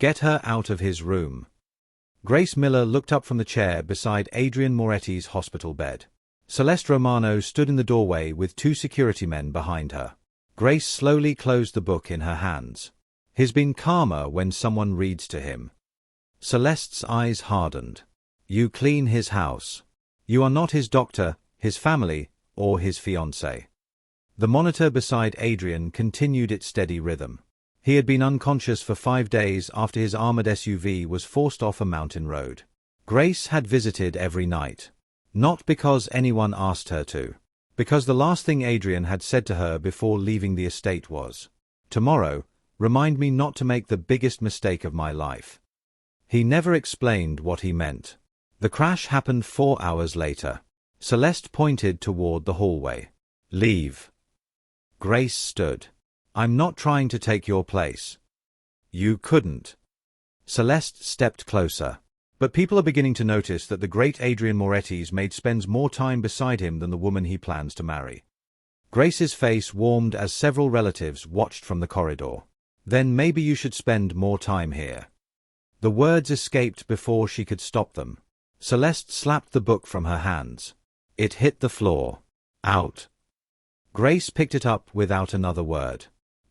Get her out of his room. Grace Miller looked up from the chair beside Adrian Moretti's hospital bed. Celeste Romano stood in the doorway with 2 security men behind her. Grace slowly closed the book in her hands. He's been calmer when someone reads to him. Celeste's eyes hardened. You clean his house. You are not his doctor, his family, or his fiancée. The monitor beside Adrian continued its steady rhythm. He had been unconscious for 5 days after his armored SUV was forced off a mountain road. Grace had visited every night. Not because anyone asked her to. Because the last thing Adrian had said to her before leaving the estate was, "Tomorrow, remind me not to make the biggest mistake of my life." He never explained what he meant. The crash happened 4 hours later. Celeste pointed toward the hallway. Leave. Grace stood. I'm not trying to take your place. You couldn't. Celeste stepped closer. But people are beginning to notice that the great Adrian Moretti's maid spends more time beside him than the woman he plans to marry. Grace's face warmed as several relatives watched from the corridor. Then maybe you should spend more time here. The words escaped before she could stop them. Celeste slapped the book from her hands. It hit the floor. Out. Grace picked it up without another word.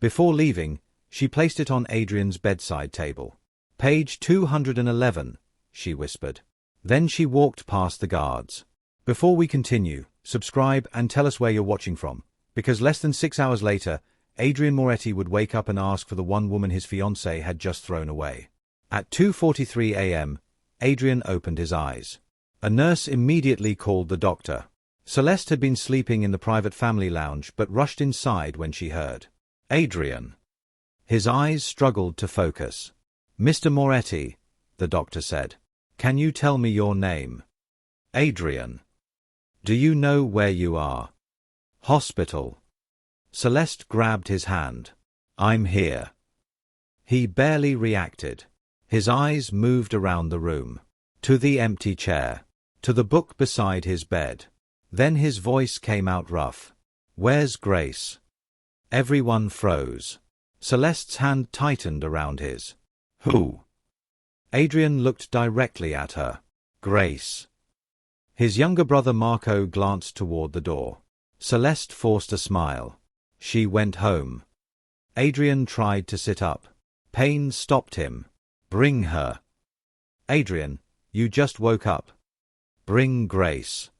Before leaving, she placed it on Adrian's bedside table. Page 211. She whispered. Then she walked past the guards. Before we continue, subscribe and tell us where you're watching from, because less than 6 hours later, Adrian Moretti would wake up and ask for the one woman his fiancée had just thrown away. At 2:43 a.m., Adrian opened his eyes. A nurse immediately called the doctor. Celeste had been sleeping in the private family lounge but rushed inside when she heard. Adrian. His eyes struggled to focus. Mr. Moretti, the doctor said. Can you tell me your name? Adrian. Do you know where you are? Hospital. Celeste grabbed his hand. I'm here. He barely reacted. His eyes moved around the room. To the empty chair. To the book beside his bed. Then his voice came out rough. Where's Grace? Everyone froze. Celeste's hand tightened around his. Who? Adrian looked directly at her. Grace. His younger brother Marco glanced toward the door. Celeste forced a smile. She went home. Adrian tried to sit up. Pain stopped him. Bring her. Adrian, you just woke up. Bring Grace.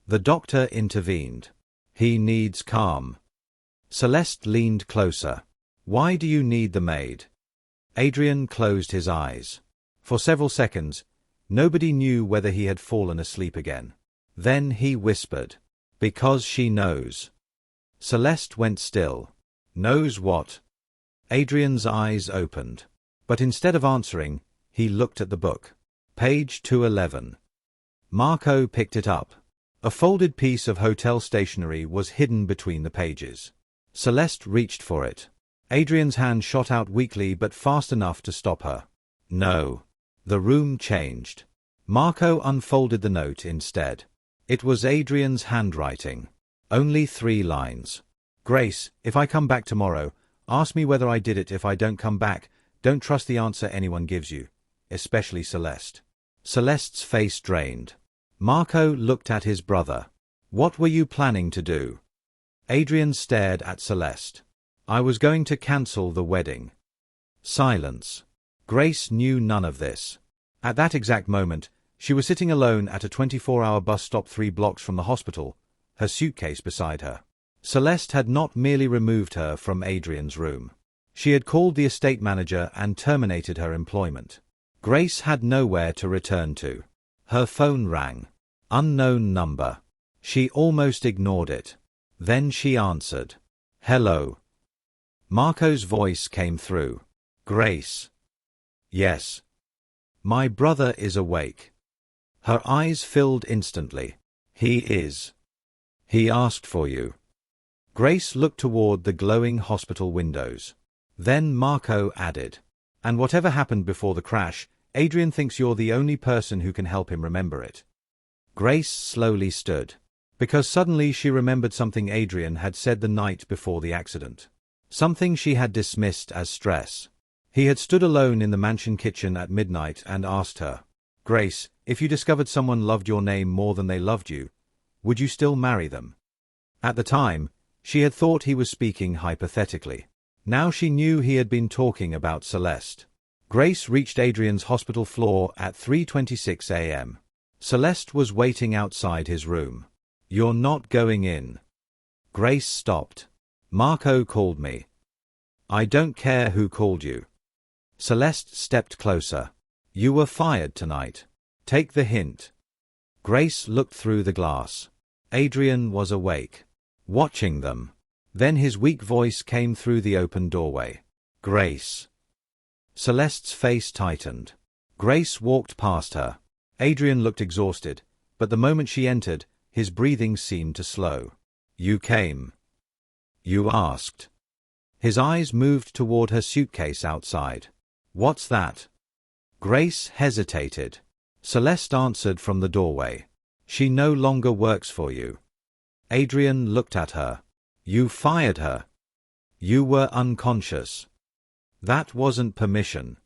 The doctor intervened. He needs calm. Celeste leaned closer. Why do you need the maid? Adrian closed his eyes. For several seconds, nobody knew whether he had fallen asleep again. Then he whispered. Because she knows. Celeste went still. Knows what? Adrian's eyes opened. But instead of answering, he looked at the book. Page 211. Marco picked it up. A folded piece of hotel stationery was hidden between the pages. Celeste reached for it. Adrian's hand shot out weakly but fast enough to stop her. No. The room changed. Marco unfolded the note instead. It was Adrian's handwriting. Only 3 lines. Grace, if I come back tomorrow, ask me whether I did it. If I don't come back, don't trust the answer anyone gives you, especially Celeste. Celeste's face drained. Marco looked at his brother. What were you planning to do? Adrian stared at Celeste. I was going to cancel the wedding. Silence. Grace knew none of this. At that exact moment, she was sitting alone at a 24-hour bus stop 3 blocks from the hospital, her suitcase beside her. Celeste had not merely removed her from Adrian's room. She had called the estate manager and terminated her employment. Grace had nowhere to return to. Her phone rang. Unknown number. She almost ignored it. Then she answered. Hello. Marco's voice came through. Grace. Yes. My brother is awake. Her eyes filled instantly. He is. He asked for you. Grace looked toward the glowing hospital windows. Then Marco added. And whatever happened before the crash, Adrian thinks you're the only person who can help him remember it. Grace slowly stood. Because suddenly she remembered something Adrian had said the night before the accident. Something she had dismissed as stress. He had stood alone in the mansion kitchen at midnight and asked her, "Grace, if you discovered someone loved your name more than they loved you, would you still marry them?" At the time, she had thought he was speaking hypothetically. Now she knew he had been talking about Celeste. Grace reached Adrian's hospital floor at 3:26 a.m. Celeste was waiting outside his room. "You're not going in." Grace stopped. "Marco called me." "I don't care who called you." Celeste stepped closer. "You were fired tonight. Take the hint." Grace looked through the glass. Adrian was awake, watching them. Then his weak voice came through the open doorway. "Grace." Celeste's face tightened. Grace walked past her. Adrian looked exhausted, but the moment she entered, his breathing seemed to slow. "You came. You asked." His eyes moved toward her suitcase outside. "What's that?" Grace hesitated. Celeste answered from the doorway. "She no longer works for you." Adrian looked at her. "You fired her. You were unconscious." "That wasn't permission."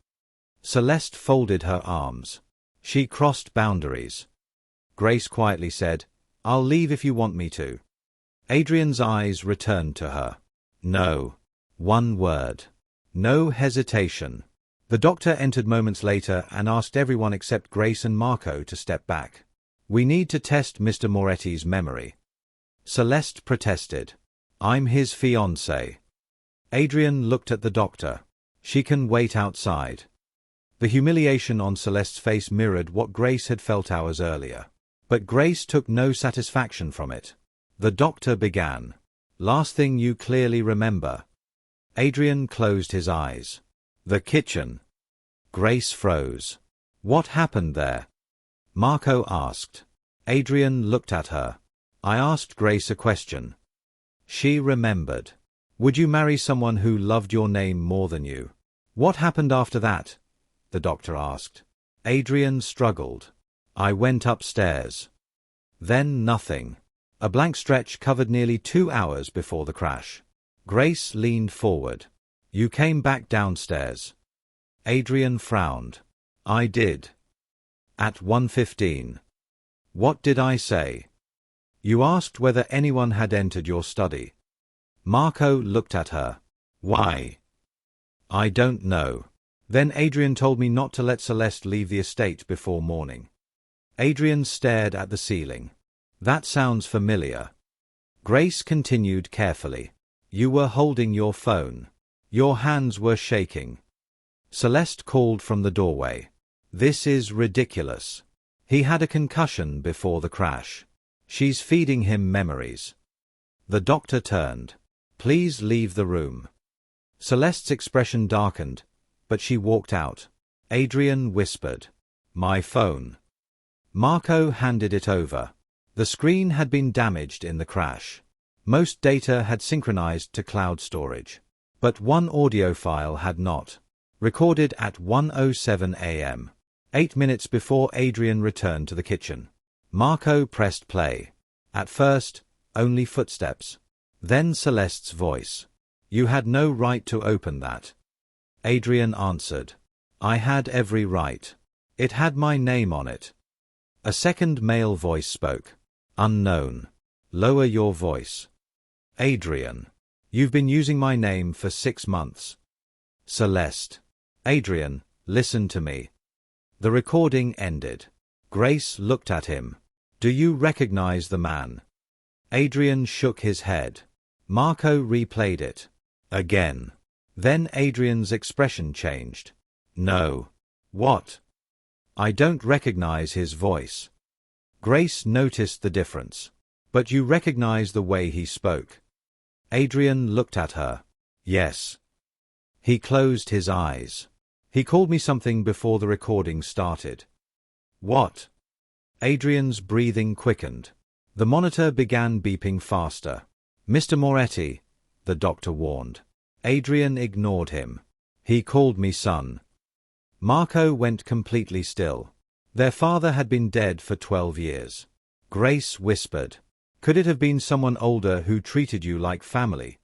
Celeste folded her arms. She crossed boundaries. Grace quietly said, "I'll leave if you want me to." Adrian's eyes returned to her. "No." One word. No hesitation. The doctor entered moments later and asked everyone except Grace and Marco to step back. "We need to test Mr. Moretti's memory." Celeste protested. "I'm his fiancée." Adrian looked at the doctor. "She can wait outside." The humiliation on Celeste's face mirrored what Grace had felt hours earlier. But Grace took no satisfaction from it. The doctor began. "Last thing you clearly remember." Adrian closed his eyes. "The kitchen." Grace froze. "What happened there?" Marco asked. Adrian looked at her. "I asked Grace a question." She remembered. "Would you marry someone who loved your name more than you?" "What happened after that?" the doctor asked. Adrian struggled. "I went upstairs." Then nothing. A blank stretch covered nearly 2 hours before the crash. Grace leaned forward. "You came back downstairs." Adrian frowned. "I did. At 1:15. What did I say?" "You asked whether anyone had entered your study." Marco looked at her. "Why?" "I don't know. Then Adrian told me not to let Celeste leave the estate before morning." Adrian stared at the ceiling. "That sounds familiar." Grace continued carefully. "You were holding your phone. Your hands were shaking." Celeste called from the doorway. "This is ridiculous. He had a concussion before the crash. She's feeding him memories." The doctor turned. "Please leave the room." Celeste's expression darkened, but she walked out. Adrian whispered, "My phone." Marco handed it over. The screen had been damaged in the crash. Most data had synchronized to cloud storage. But one audio file had not. Recorded at 1:07 a.m. 8 minutes before Adrian returned to the kitchen. Marco pressed play. At first, only footsteps. Then Celeste's voice. "You had no right to open that." Adrian answered. "I had every right. It had my name on it." A second male voice spoke. "Unknown. Lower your voice." "Adrian. You've been using my name for 6 months." Celeste. "Adrian, listen to me." The recording ended. Grace looked at him. "Do you recognize the man?" Adrian shook his head. Marco replayed it. Again. Then Adrian's expression changed. "No." "What?" "I don't recognize his voice." Grace noticed the difference. "But you recognize the way he spoke." Adrian looked at her. "Yes." He closed his eyes. "He called me something before the recording started." "What?" Adrian's breathing quickened. The monitor began beeping faster. "Mr. Moretti," the doctor warned. Adrian ignored him. "He called me son." Marco went completely still. Their father had been dead for 12 years. Grace whispered, "Could it have been someone older who treated you like family?"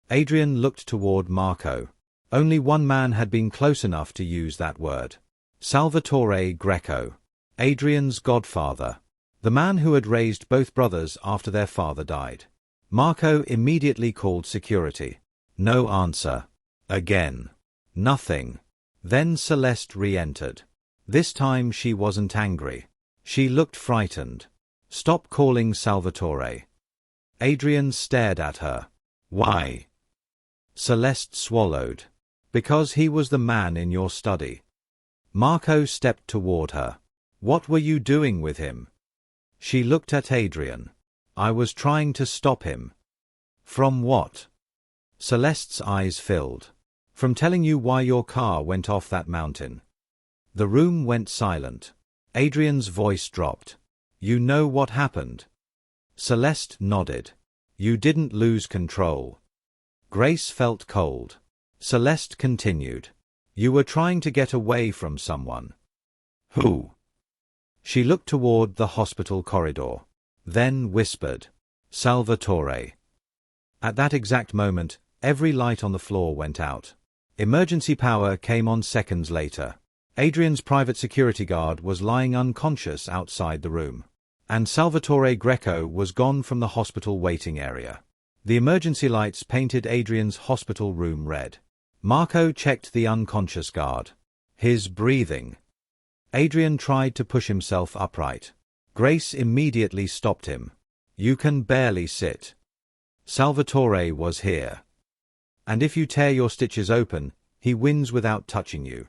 Adrian looked toward Marco. Only one man had been close enough to use that word. Salvatore Greco. Adrian's godfather. The man who had raised both brothers after their father died. Marco immediately called security. No answer. Again. Nothing. Then Celeste re-entered. This time she wasn't angry. She looked frightened. Stop calling Salvatore. Adrian stared at her. Why? Celeste swallowed. Because he was the man in your study. Marco stepped toward her. What were you doing with him? She looked at Adrian. I was trying to stop him. From what? Celeste's eyes filled. From telling you why your car went off that mountain. The room went silent. Adrian's voice dropped. You know what happened? Celeste nodded. You didn't lose control. Grace felt cold. Celeste continued. You were trying to get away from someone. Who? She looked toward the hospital corridor. Then whispered. Salvatore. At that exact moment, every light on the floor went out. Emergency power came on seconds later. Adrian's private security guard was lying unconscious outside the room. And Salvatore Greco was gone from the hospital waiting area. The emergency lights painted Adrian's hospital room red. Marco checked the unconscious guard. His breathing. Adrian tried to push himself upright. Grace immediately stopped him. You can barely sit. Salvatore was here. And if you tear your stitches open, he wins without touching you.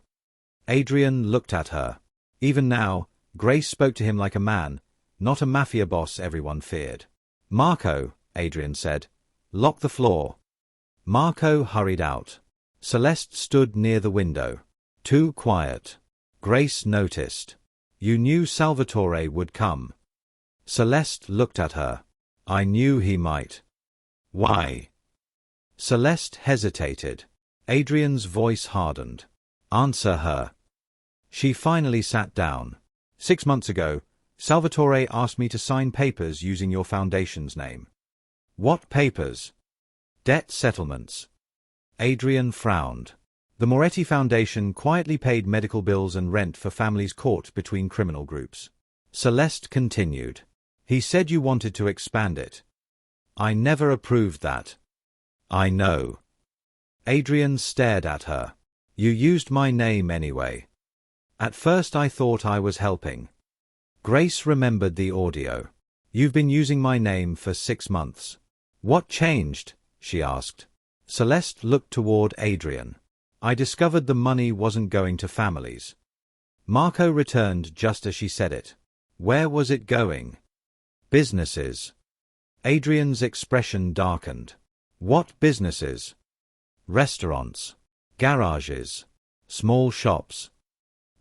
Adrian looked at her. Even now, Grace spoke to him like a man, not a mafia boss everyone feared. Marco, Adrian said, lock the floor. Marco hurried out. Celeste stood near the window. Too quiet. Grace noticed. You knew Salvatore would come. Celeste looked at her. I knew he might. Why? Celeste hesitated. Adrian's voice hardened. Answer her. She finally sat down. 6 months ago, Salvatore asked me to sign papers using your foundation's name. What papers? Debt settlements. Adrian frowned. The Moretti Foundation quietly paid medical bills and rent for families caught between criminal groups. Celeste continued. He said you wanted to expand it. I never approved that. I know. Adrian stared at her. You used my name anyway. At first I thought I was helping. Grace remembered the audio. You've been using my name for 6 months. What changed? She asked. Celeste looked toward Adrian. I discovered the money wasn't going to families. Marco returned just as she said it. Where was it going? Businesses. Adrian's expression darkened. What businesses? Restaurants. Garages. Small shops.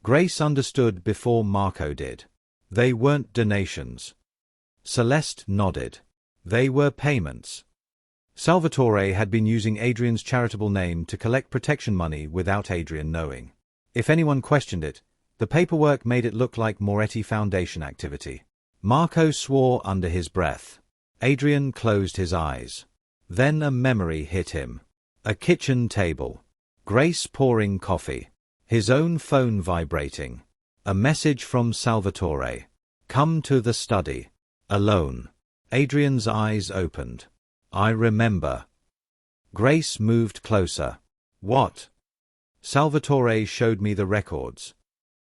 Grace understood before Marco did. They weren't donations. Celeste nodded. They were payments. Salvatore had been using Adrian's charitable name to collect protection money without Adrian knowing. If anyone questioned it, the paperwork made it look like Moretti Foundation activity. Marco swore under his breath. Adrian closed his eyes. Then a memory hit him. A kitchen table. Grace pouring coffee. His own phone vibrating. A message from Salvatore. Come to the study. Alone. Adrian's eyes opened. I remember. Grace moved closer. What? Salvatore showed me the records.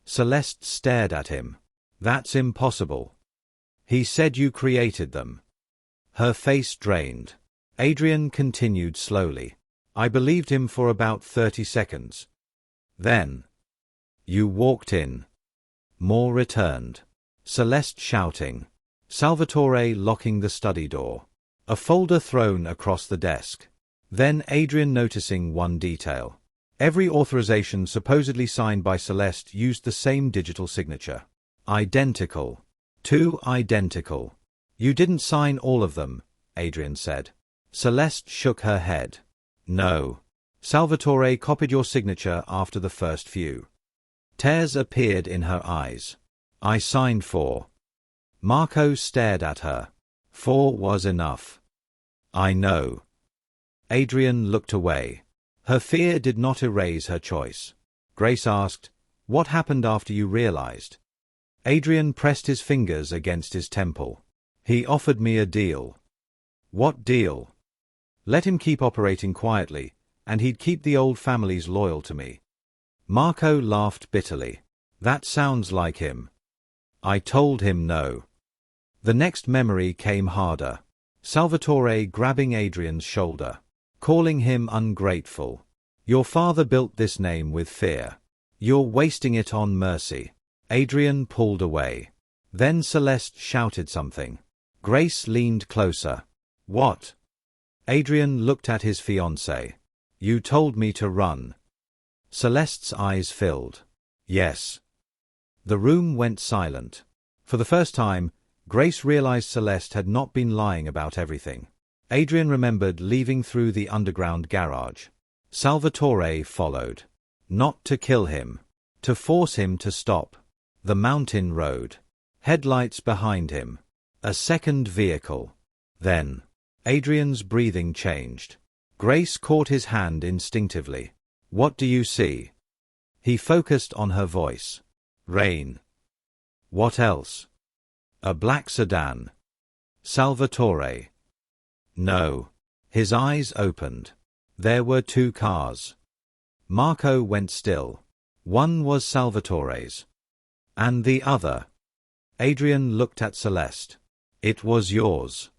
Celeste stared at him. That's impossible. He said you created them. Her face drained. Adrian continued slowly. I believed him for about 30 seconds. Then. You walked in. More returned. Celeste shouting. Salvatore locking the study door. A folder thrown across the desk. Then Adrian noticing one detail. Every authorization supposedly signed by Celeste used the same digital signature. Identical. Too identical. You didn't sign all of them, Adrian said. Celeste shook her head. No. Salvatore copied your signature after the first few. Tears appeared in her eyes. I signed 4. Marco stared at her. 4 was enough. I know. Adrian looked away. Her fear did not erase her choice. Grace asked, "What happened after you realized?" Adrian pressed his fingers against his temple. "He offered me a deal." "What deal?" "Let him keep operating quietly, and he'd keep the old families loyal to me." Marco laughed bitterly. "That sounds like him." "I told him no." The next memory came harder. Salvatore grabbing Adrian's shoulder, calling him ungrateful. "Your father built this name with fear. You're wasting it on mercy." Adrian pulled away. Then Celeste shouted something. Grace leaned closer. "What?" Adrian looked at his fiancée. "You told me to run." Celeste's eyes filled. "Yes." The room went silent. For the first time, Grace realized Celeste had not been lying about everything. Adrian remembered leaving through the underground garage. Salvatore followed. Not to kill him. To force him to stop. The mountain road. Headlights behind him. A second vehicle. Then, Adrian's breathing changed. Grace caught his hand instinctively. "What do you see?" He focused on her voice. "Rain." "What else?" "A black sedan." "Salvatore." "No." His eyes opened. There were two cars. Marco went still. One was Salvatore's. "And the other?" Adrian looked at Celeste. "It was yours."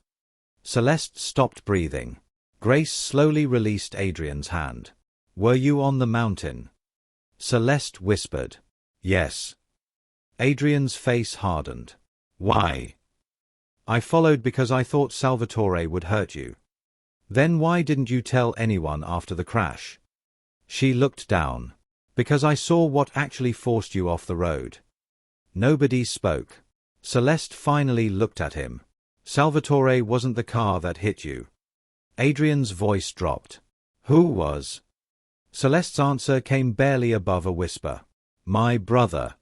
Celeste stopped breathing. Grace slowly released Adrian's hand. "Were you on the mountain?" Celeste whispered. "Yes." Adrian's face hardened. "Why?" "I followed because I thought Salvatore would hurt you." "Then why didn't you tell anyone after the crash?" She looked down. "Because I saw what actually forced you off the road." Nobody spoke. Celeste finally looked at him. "Salvatore wasn't the car that hit you." Adrian's voice dropped. "Who was?" Celeste's answer came barely above a whisper. "My brother."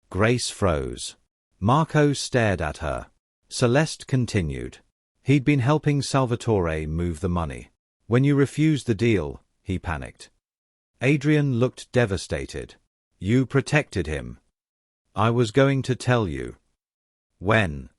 Grace froze. Marco stared at her. Celeste continued. "He'd been helping Salvatore move the money. When you refused the deal, he panicked." Adrian looked devastated. "You protected him." "I was going to tell you." "When?"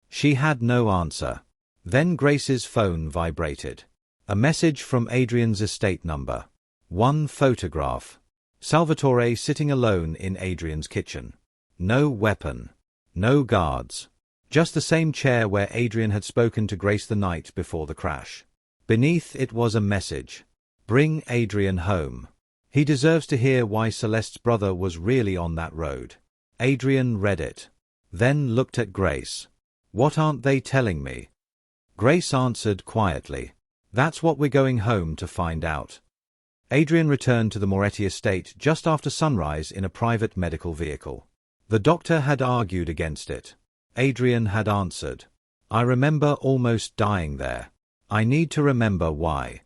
She had no answer. Then Grace's phone vibrated. A message from Adrian's estate number. One photograph. Salvatore sitting alone in Adrian's kitchen. No weapon. No guards. Just the same chair where Adrian had spoken to Grace the night before the crash. Beneath it was a message. "Bring Adrian home. He deserves to hear why Celeste's brother was really on that road." Adrian read it. Then looked at Grace. "What aren't they telling me?" Grace answered quietly. "That's what we're going home to find out." Adrian returned to the Moretti estate just after sunrise in a private medical vehicle. The doctor had argued against it. Adrian had answered. "I remember almost dying there. I need to remember why."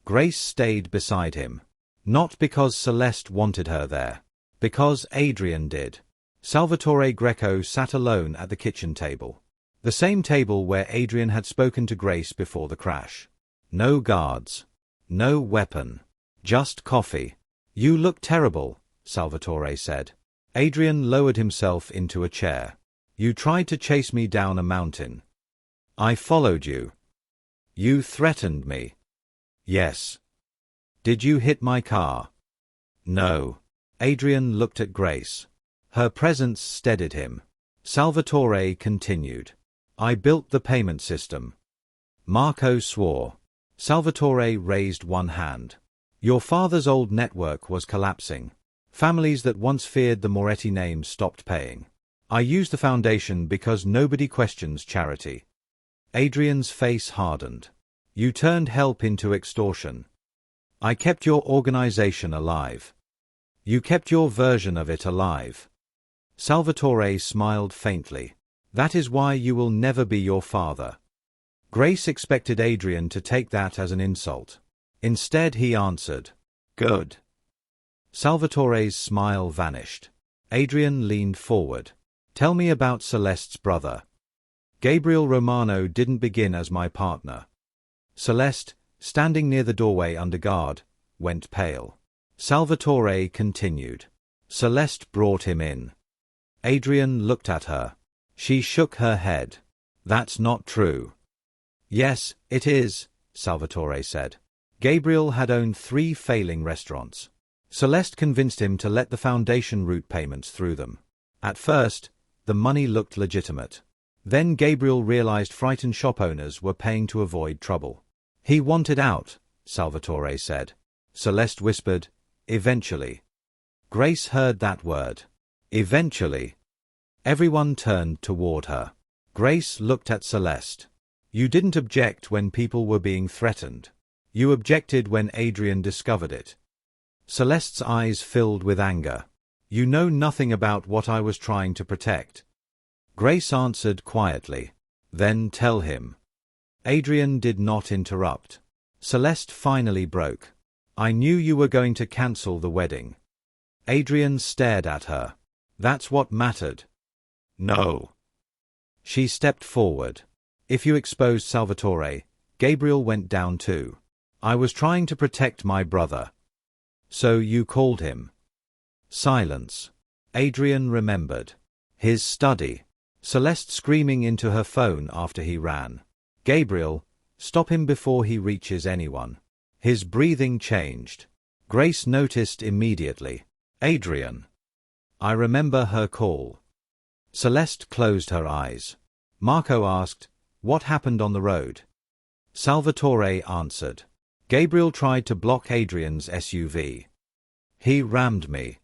Grace stayed beside him. Not because Celeste wanted her there. Because Adrian did. Salvatore Greco sat alone at the kitchen table. The same table where Adrian had spoken to Grace before the crash. No guards. No weapon. Just coffee. "You look terrible," Salvatore said. Adrian lowered himself into a chair. "You tried to chase me down a mountain. I followed you. You threatened me." "Yes." "Did you hit my car?" "No." Adrian looked at Grace. Her presence steadied him. Salvatore continued. "I built the payment system." Marco swore. Salvatore raised one hand. "Your father's old network was collapsing. Families that once feared the Moretti name stopped paying. I used the foundation because nobody questions charity." Adrian's face hardened. "You turned help into extortion." "I kept your organization alive." "You kept your version of it alive." Salvatore smiled faintly. "That is why you will never be your father." Grace expected Adrian to take that as an insult. Instead he answered, "Good." Salvatore's smile vanished. Adrian leaned forward. "Tell me about Celeste's brother." "Gabriel Romano didn't begin as my partner." Celeste, standing near the doorway under guard, went pale. Salvatore continued. Celeste brought him in. Adrian looked at her. She shook her head. That's not true. Yes, it is, Salvatore said. Gabriel had owned 3 failing restaurants. Celeste convinced him to let the foundation route payments through them. At first, the money looked legitimate. Then Gabriel realized frightened shop owners were paying to avoid trouble. He wanted out, Salvatore said. Celeste whispered, eventually. Grace heard that word. Eventually. Everyone turned toward her. Grace looked at Celeste. You didn't object when people were being threatened. You objected when Adrian discovered it. Celeste's eyes filled with anger. You know nothing about what I was trying to protect. Grace answered quietly. Then tell him. Adrian did not interrupt. Celeste finally broke. I knew you were going to cancel the wedding. Adrian stared at her. That's what mattered. No. She stepped forward. If you exposed Salvatore, Gabriel went down too. I was trying to protect my brother. So you called him. Silence. Adrian remembered. His study. Celeste screaming into her phone after he ran. Gabriel, stop him before he reaches anyone. His breathing changed. Grace noticed immediately. Adrian. I remember her call. Celeste closed her eyes. Marco asked, what happened on the road? Salvatore answered. Gabriel tried to block Adrian's SUV. He rammed me.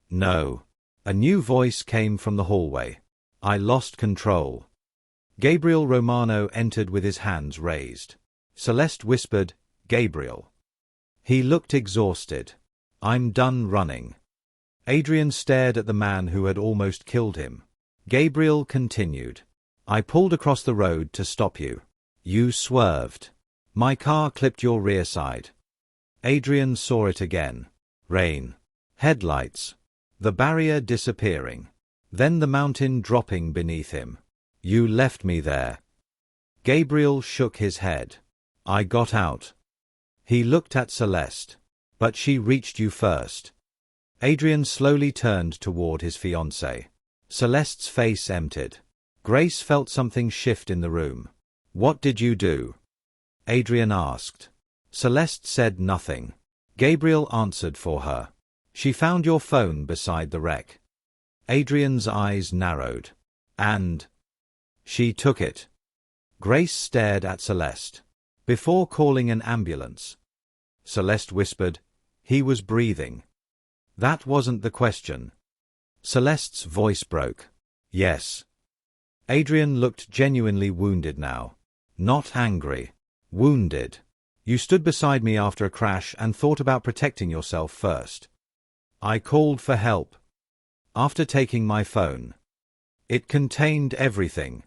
No. A new voice came from the hallway. I lost control. Gabriel Romano entered with his hands raised. Celeste whispered, Gabriel. He looked exhausted. I'm done running. Adrian stared at the man who had almost killed him. Gabriel continued. I pulled across the road to stop you. You swerved. My car clipped your rear side. Adrian saw it again. Rain. Headlights. The barrier disappearing. Then the mountain dropping beneath him. You left me there. Gabriel shook his head. I got out. He looked at Celeste. But she reached you first. Adrian slowly turned toward his fiancée. Celeste's face emptied. Grace felt something shift in the room. What did you do? Adrian asked. Celeste said nothing. Gabriel answered for her. She found your phone beside the wreck. Adrian's eyes narrowed. And? She took it. Grace stared at Celeste. Before calling an ambulance. Celeste whispered, he was breathing. That wasn't the question. Celeste's voice broke. Yes. Adrian looked genuinely wounded now. Not angry. Wounded. You stood beside me after a crash and thought about protecting yourself first. I called for help. After taking my phone. It contained everything.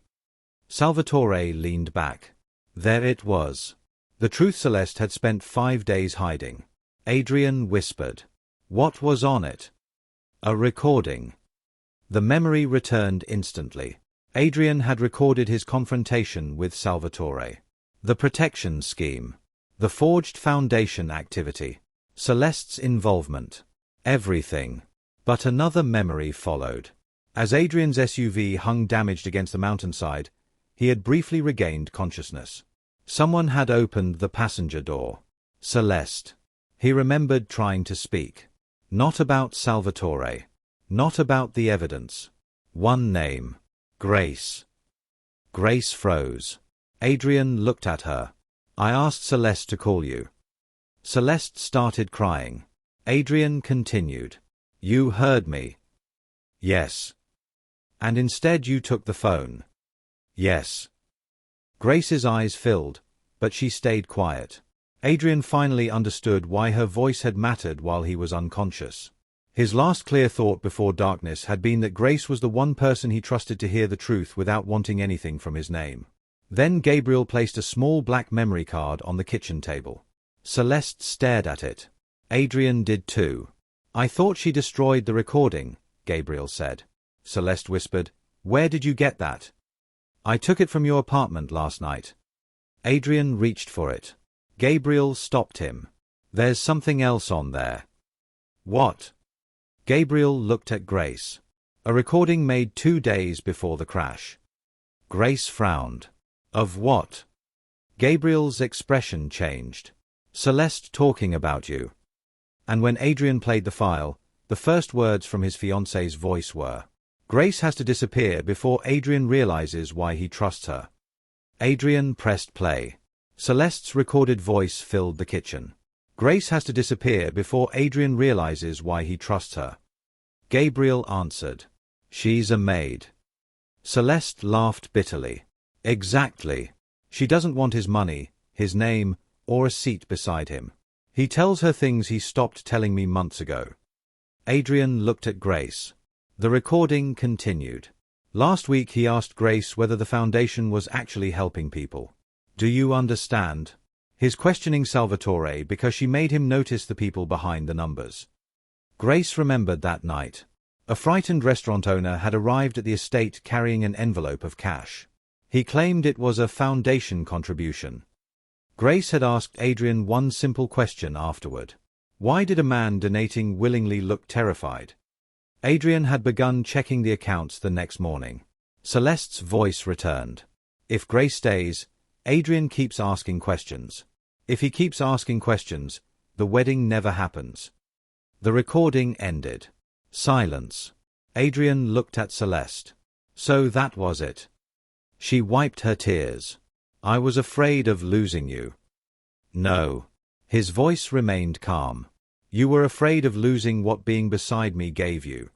Salvatore leaned back. There it was. The truth Celeste had spent 5 days hiding. Adrian whispered. What was on it? A recording. The memory returned instantly. Adrian had recorded his confrontation with Salvatore. The protection scheme. The forged foundation activity. Celeste's involvement. Everything. But another memory followed. As Adrian's SUV hung damaged against the mountainside, he had briefly regained consciousness. Someone had opened the passenger door. Celeste. He remembered trying to speak. Not about Salvatore. Not about the evidence. One name. Grace. Grace froze. Adrian looked at her. I asked Celeste to call you. Celeste started crying. Adrian continued. You heard me. Yes. And instead you took the phone. Yes. Grace's eyes filled, but she stayed quiet. Adrian finally understood why her voice had mattered while he was unconscious. His last clear thought before darkness had been that Grace was the one person he trusted to hear the truth without wanting anything from his name. Then Gabriel placed a small black memory card on the kitchen table. Celeste stared at it. Adrian did too. I thought she destroyed the recording, Gabriel said. Celeste whispered, Where did you get that? I took it from your apartment last night. Adrian reached for it. Gabriel stopped him. There's something else on there. What? Gabriel looked at Grace. A recording made 2 days before the crash. Grace frowned. Of what? Gabriel's expression changed. Celeste talking about you. And when Adrian played the file, the first words from his fiancée's voice were, Grace has to disappear before Adrian realizes why he trusts her. Adrian pressed play. Celeste's recorded voice filled the kitchen. Grace has to disappear before Adrian realizes why he trusts her. Gabriel answered. She's a maid. Celeste laughed bitterly. Exactly. She doesn't want his money, his name, or a seat beside him. He tells her things he stopped telling me months ago. Adrian looked at Grace. The recording continued. Last week he asked Grace whether the foundation was actually helping people. Do you understand? His questioning Salvatore because she made him notice the people behind the numbers. Grace remembered that night. A frightened restaurant owner had arrived at the estate carrying an envelope of cash. He claimed it was a foundation contribution. Grace had asked Adrian one simple question afterward. Why did a man donating willingly look terrified? Adrian had begun checking the accounts the next morning. Celeste's voice returned. If Grace stays, Adrian keeps asking questions. If he keeps asking questions, the wedding never happens. The recording ended. Silence. Adrian looked at Celeste. So that was it. She wiped her tears. I was afraid of losing you. No. His voice remained calm. You were afraid of losing what being beside me gave you.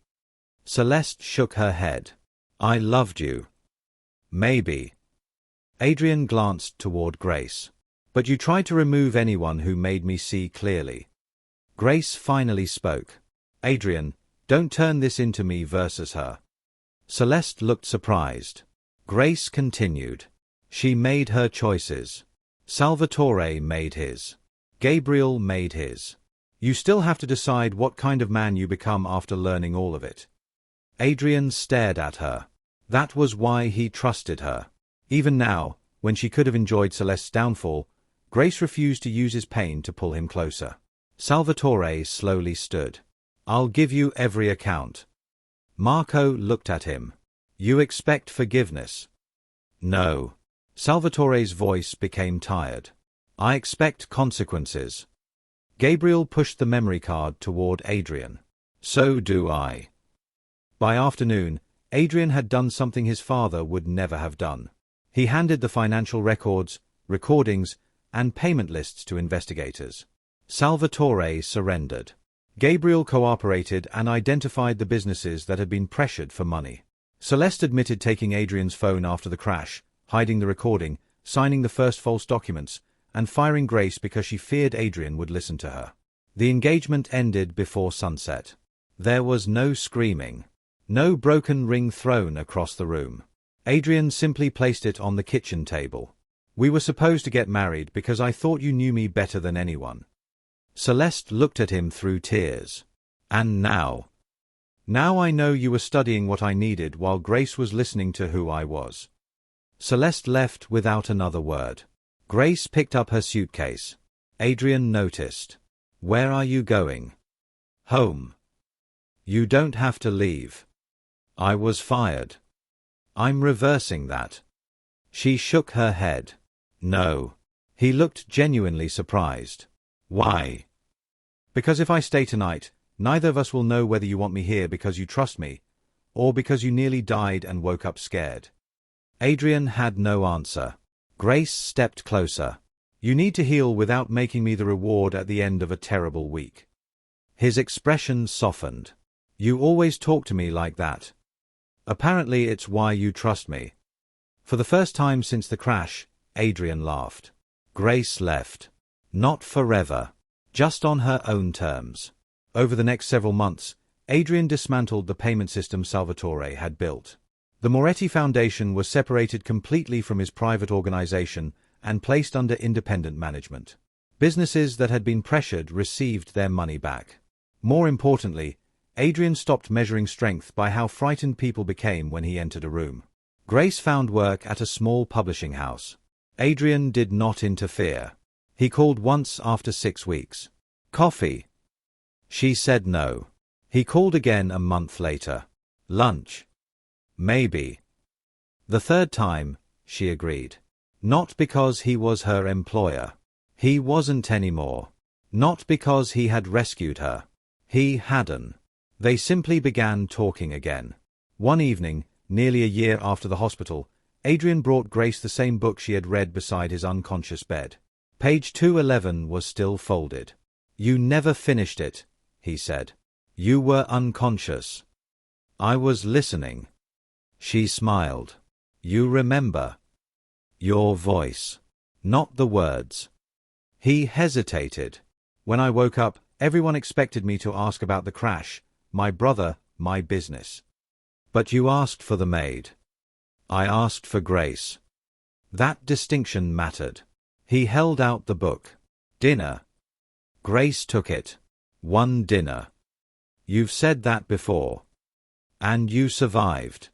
Celeste shook her head. I loved you. Maybe. Adrian glanced toward Grace. But you tried to remove anyone who made me see clearly. Grace finally spoke. Adrian, don't turn this into me versus her. Celeste looked surprised. Grace continued. She made her choices. Salvatore made his. Gabriel made his. You still have to decide what kind of man you become after learning all of it. Adrian stared at her. That was why he trusted her. Even now, when she could have enjoyed Celeste's downfall, Grace refused to use his pain to pull him closer. Salvatore slowly stood. I'll give you every account. Marco looked at him. You expect forgiveness? No. Salvatore's voice became tired. I expect consequences. Gabriel pushed the memory card toward Adrian. So do I. By afternoon, Adrian had done something his father would never have done. He handed the financial records, recordings, and payment lists to investigators. Salvatore surrendered. Gabriel cooperated and identified the businesses that had been pressured for money. Celeste admitted taking Adrian's phone after the crash, hiding the recording, signing the first false documents, and firing Grace because she feared Adrian would listen to her. The engagement ended before sunset. There was no screaming. No broken ring thrown across the room. Adrian simply placed it on the kitchen table. We were supposed to get married because I thought you knew me better than anyone. Celeste looked at him through tears. And now? Now I know you were studying what I needed while Grace was listening to who I was. Celeste left without another word. Grace picked up her suitcase. Adrian noticed. Where are you going? Home. You don't have to leave. I was fired. I'm reversing that. She shook her head. No. He looked genuinely surprised. Why? Because if I stay tonight, neither of us will know whether you want me here because you trust me, or because you nearly died and woke up scared. Adrian had no answer. Grace stepped closer. You need to heal without making me the reward at the end of a terrible week. His expression softened. You always talk to me like that. Apparently it's why you trust me. For the first time since the crash, Adrian laughed. Grace left. Not forever. Just on her own terms. Over the next several months, Adrian dismantled the payment system Salvatore had built. The Moretti Foundation was separated completely from his private organization and placed under independent management. Businesses that had been pressured received their money back. More importantly, Adrian stopped measuring strength by how frightened people became when he entered a room. Grace found work at a small publishing house. Adrian did not interfere. He called once after 6 weeks. Coffee. She said no. He called again a month later. Lunch. Maybe. The third time, she agreed. Not because he was her employer. He wasn't anymore. Not because he had rescued her. He hadn't. They simply began talking again. One evening, nearly a year after the hospital, Adrian brought Grace the same book she had read beside his unconscious bed. Page 211 was still folded. You never finished it, he said. You were unconscious. I was listening. She smiled. You remember. Your voice. Not the words. He hesitated. When I woke up, everyone expected me to ask about the crash, my brother, my business. But you asked for the maid. I asked for Grace. That distinction mattered. He held out the book. Dinner. Grace took it. One dinner. You've said that before. And you survived.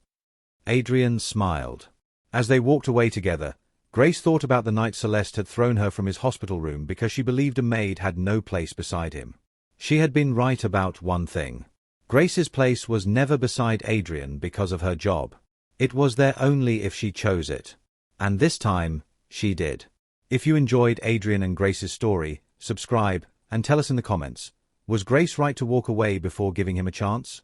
Adrian smiled. As they walked away together, Grace thought about the night Celeste had thrown her from his hospital room because she believed a maid had no place beside him. She had been right about one thing. Grace's place was never beside Adrian because of her job. It was there only if she chose it. And this time, she did. If you enjoyed Adrian and Grace's story, subscribe and tell us in the comments, was Grace right to walk away before giving him a chance?